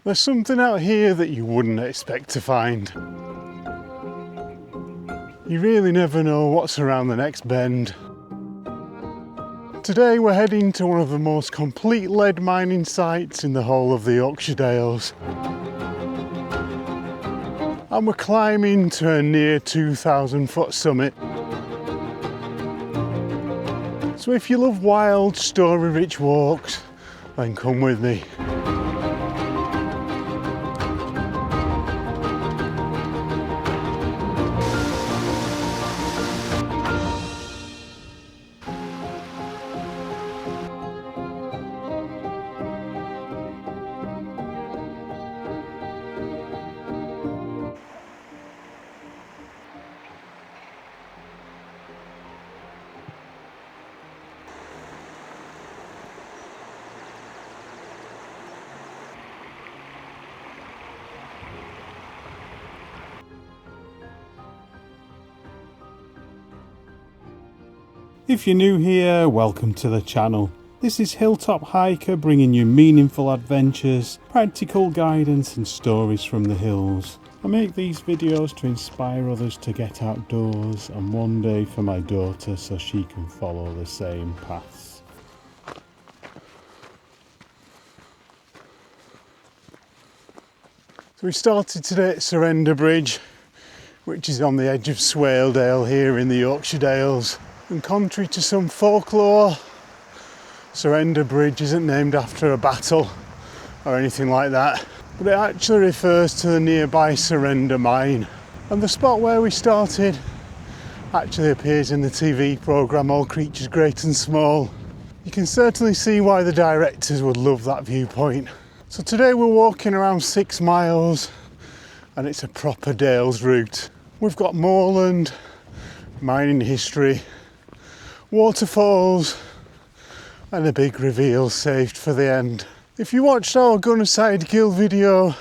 There's something out here that you wouldn't expect to find. You really never know what's around the next bend. Today we're heading to one of the most complete lead mining sites in the whole of the Yorkshire Dales. And we're climbing to a near 2,000 foot summit. So if you love wild, story-rich walks, then come with me. If you're new here, welcome to the channel. This is Hilltop Hiker bringing you meaningful adventures, practical guidance and stories from the hills. I make these videos to inspire others to get outdoors and one day for my daughter so she can follow the same paths. So we started today at Surrender Bridge, which is on the edge of Swaledale here in the Yorkshire Dales. And contrary to some folklore, Surrender Bridge isn't named after a battle or anything like that, but it actually refers to the nearby Surrender mine. And the spot where we started actually appears in the TV programme All Creatures Great and Small. You can certainly see why the directors would love that viewpoint. So today we're walking around 6 miles and it's a proper Dales route. We've got moorland, mining history, waterfalls and a big reveal saved for the end. If you watched our Gunnerside Gill video,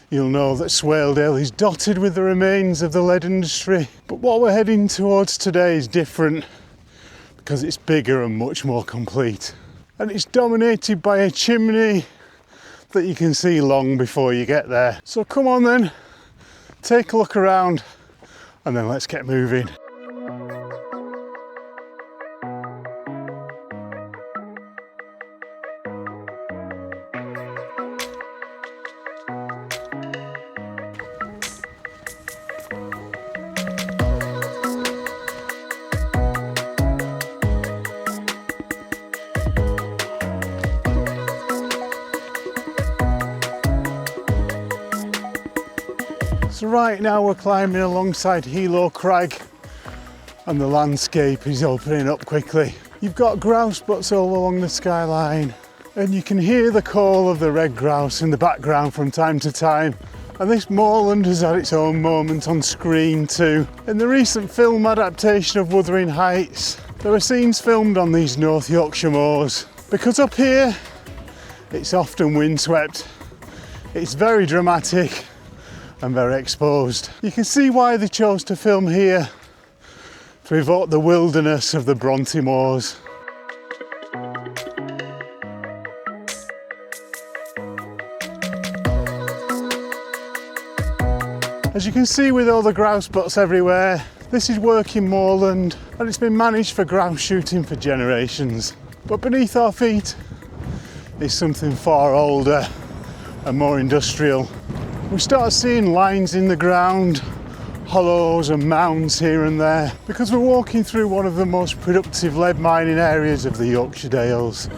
you'll know that Swaledale is dotted with the remains of the lead industry. But what we're heading towards today is different because it's bigger and much more complete. And it's dominated by a chimney that you can see long before you get there. So come on then, take a look around and then let's get moving. So right now we're climbing alongside Hilo Crag and the landscape is opening up quickly. You've got grouse butts all along the skyline and you can hear the call of the red grouse in the background from time to time. And this moorland has had its own moment on screen too. In the recent film adaptation of Wuthering Heights, there are scenes filmed on these North Yorkshire moors. Because up here, it's often windswept. It's very dramatic and very exposed. You can see why they chose to film here, to evoke the wilderness of the Bronte moors. As you can see with all the grouse butts everywhere, this is working moorland and it's been managed for grouse shooting for generations. But beneath our feet is something far older and more industrial. We start seeing lines in the ground, hollows and mounds here and there, because we're walking through one of the most productive lead mining areas of the Yorkshire Dales.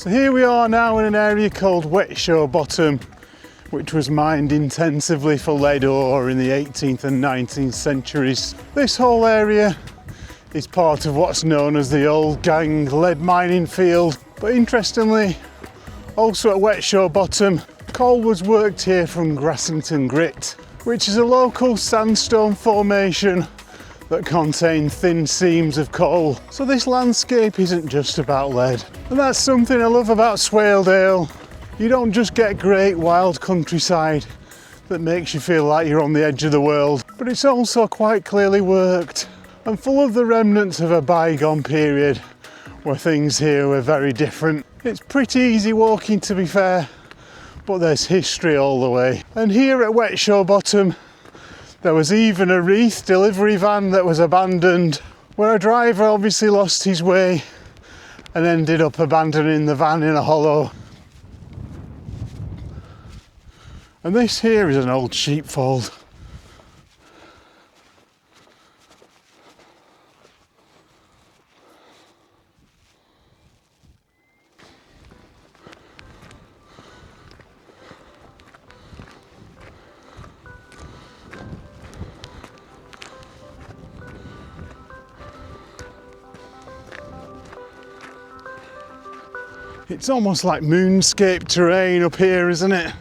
So here we are now in an area called Wetshaw Bottom, which was mined intensively for lead ore in the 18th and 19th centuries. This whole area is part of what's known as the Old Gang lead mining field. But interestingly, also at Wetshaw Bottom, coal was worked here from Grassington Grit, which is a local sandstone formation that contain thin seams of coal. So this landscape isn't just about lead. And that's something I love about Swaledale. You don't just get great wild countryside that makes you feel like you're on the edge of the world, but it's also quite clearly worked and full of the remnants of a bygone period where things here were very different. It's pretty easy walking, to be fair, but there's history all the way. And here at Wetshaw Bottom, there was even a wreath delivery van that was abandoned, where a driver obviously lost his way and ended up abandoning the van in a hollow. And this here is an old sheepfold. It's almost like moonscape terrain up here, isn't it?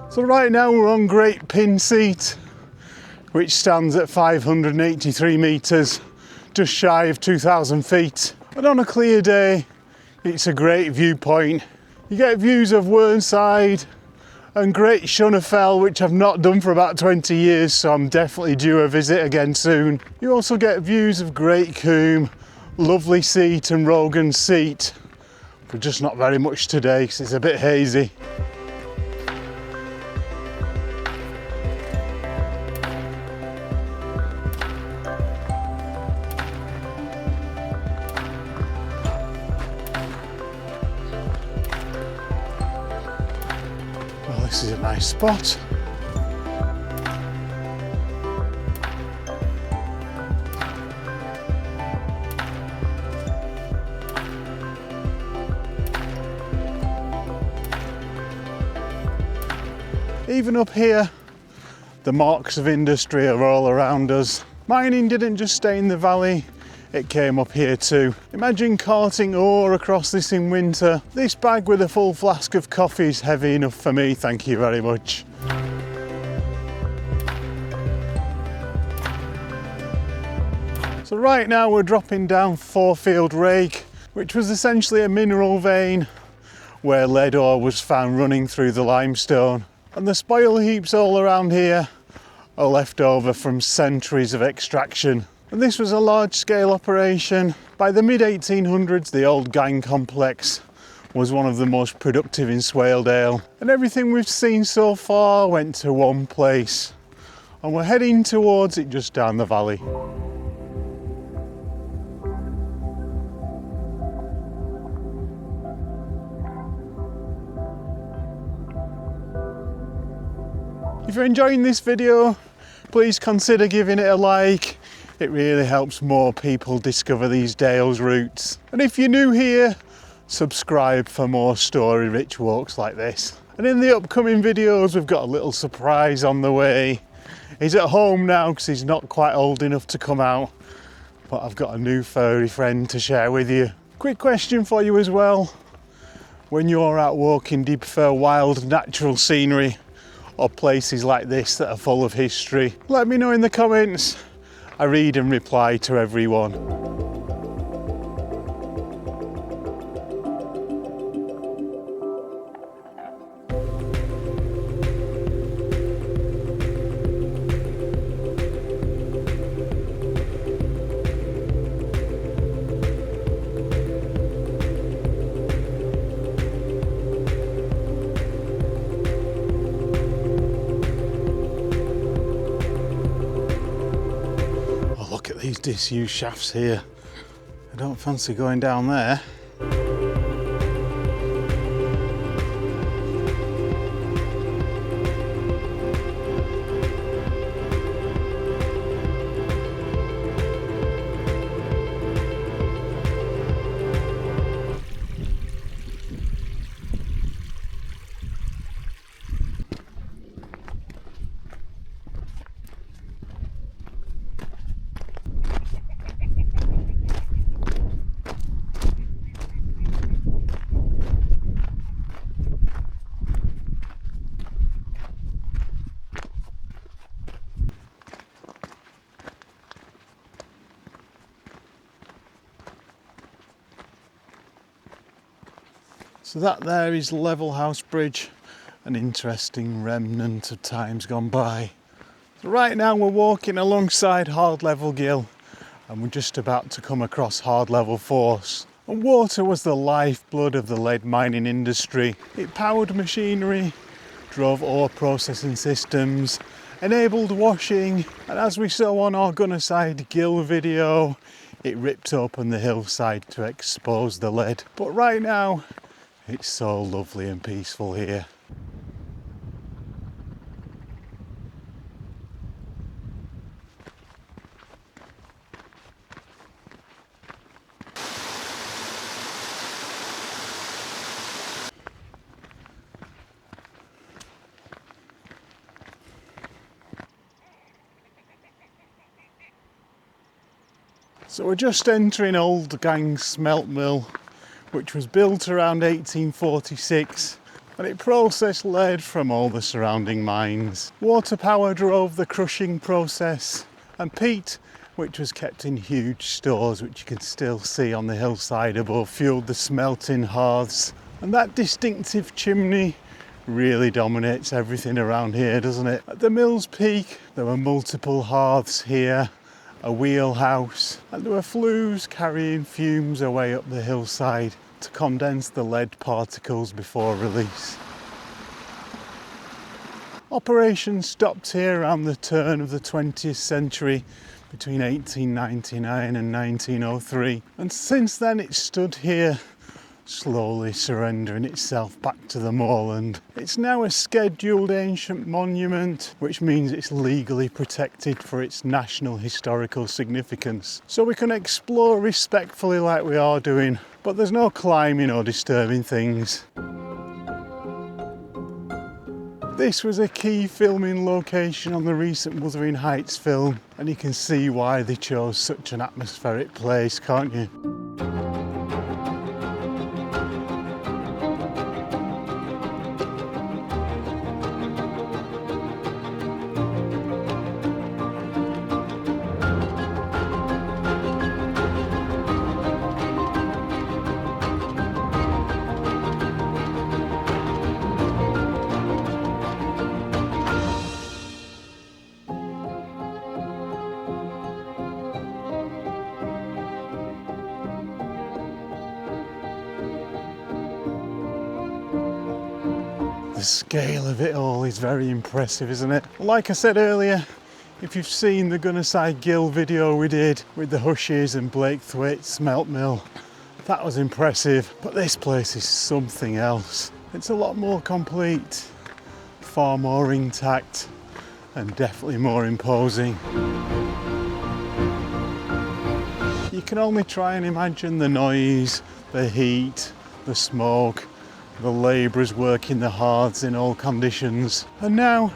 So right now we're on Great Pinseat, which stands at 583 metres, just shy of 2,000 feet. And on a clear day, it's a great viewpoint. You get views of Whernside and Great Fell, which I've not done for about 20 years, so I'm definitely due a visit again soon. You also get views of Great Combe, Lovely Seat and Rogan Seat, but just not very much today because it's a bit hazy. This is a nice spot. Even up here, the marks of industry are all around us. Mining didn't just stay in the valley, it came up here too. Imagine carting ore across this in winter. This bag with a full flask of coffee is heavy enough for me, thank you very much. So right now we're dropping down Forefield Rake, which was essentially a mineral vein where lead ore was found running through the limestone. And the spoil heaps all around here are left over from centuries of extraction. And this was a large-scale operation. By the mid-1800s, the Old Gang complex was one of the most productive in Swaledale. And everything we've seen so far went to one place. And we're heading towards it just down the valley. If you're enjoying this video, please consider giving it a like. It really helps more people discover these Dales routes. And if you're new here, subscribe for more story-rich walks like this. And in the upcoming videos, we've got a little surprise on the way. He's at home now because he's not quite old enough to come out, but I've got a new furry friend to share with you. Quick question for you as well. When you're out walking, do you prefer wild, natural scenery or places like this that are full of history? Let me know in the comments. I read and reply to everyone. These disused shafts here. I don't fancy going down there. So that there is Level House Bridge, an interesting remnant of times gone by. So right now we're walking alongside Hard Level Gill, and we're just about to come across Hard Level Force. And water was the lifeblood of the lead mining industry. It powered machinery, drove ore processing systems, enabled washing, and as we saw on our Gunnerside Gill video, it ripped open the hillside to expose the lead. But right now, it's so lovely and peaceful here. So we're just entering Old Gang Smelt Mill, which was built around 1846, and it processed lead from all the surrounding mines. Water power drove the crushing process, and peat, which was kept in huge stores, which you can still see on the hillside above, fueled the smelting hearths. And that distinctive chimney really dominates everything around here, doesn't it? At the mill's peak, there were multiple hearths here, a wheelhouse, and there were flues carrying fumes away up the hillside to condense the lead particles before release. Operations stopped here around the turn of the 20th century, between 1899 and 1903, and since then it stood here, slowly surrendering itself back to the moorland. It's now a scheduled ancient monument, which means it's legally protected for its national historical significance. So we can explore respectfully like we are doing, but there's no climbing or disturbing things. This was a key filming location on the recent Wuthering Heights film, and you can see why they chose such an atmospheric place, can't you? The scale of it all is very impressive, isn't it? Like I said earlier, if you've seen the Gunnerside Gill video we did with the Hushes and Blake's Smelt Mill, that was impressive, but this place is something else. It's a lot more complete, far more intact, and definitely more imposing. You can only try and imagine the noise, the heat, the smoke, the labourers working the hearths in all conditions, and now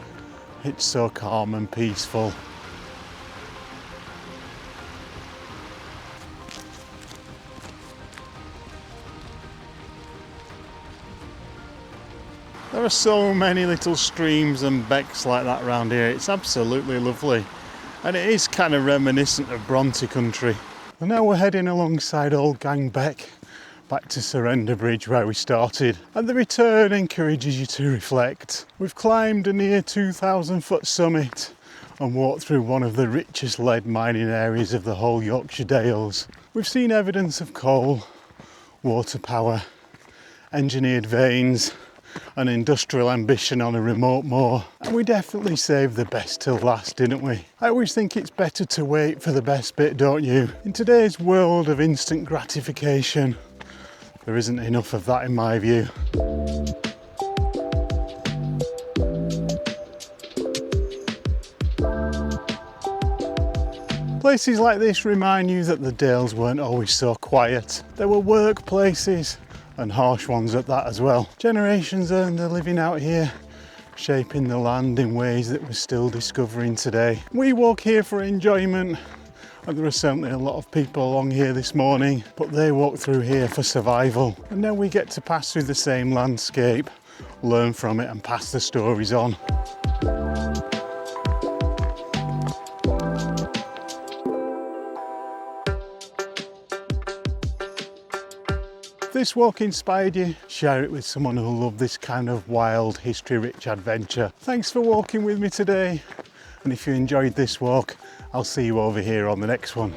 it's so calm and peaceful. There are so many little streams and becks like that around here. It's absolutely lovely, and it is kind of reminiscent of Bronte country. And now we're heading alongside Old Gang Beck, back to Surrender Bridge where we started, and the return encourages you to reflect. We've climbed a near 2,000 foot summit and walked through one of the richest lead mining areas of the whole Yorkshire Dales. We've seen evidence of coal, water power, engineered veins and industrial ambition on a remote moor, and we definitely saved the best till last, didn't we? I always think it's better to wait for the best bit, don't you? In today's world of instant gratification, there isn't enough of that in my view. Places like this remind you that the Dales weren't always so quiet. There were workplaces, and harsh ones at that as well. Generations earned their living out here, shaping the land in ways that we're still discovering today. We walk here for enjoyment, and there are certainly a lot of people along here this morning, but they walk through here for survival. And now we get to pass through the same landscape, learn from it and pass the stories on. If this walk inspired you, share it with someone who loves this kind of wild, history-rich adventure. Thanks for walking with me today, and if you enjoyed this walk, I'll see you over here on the next one.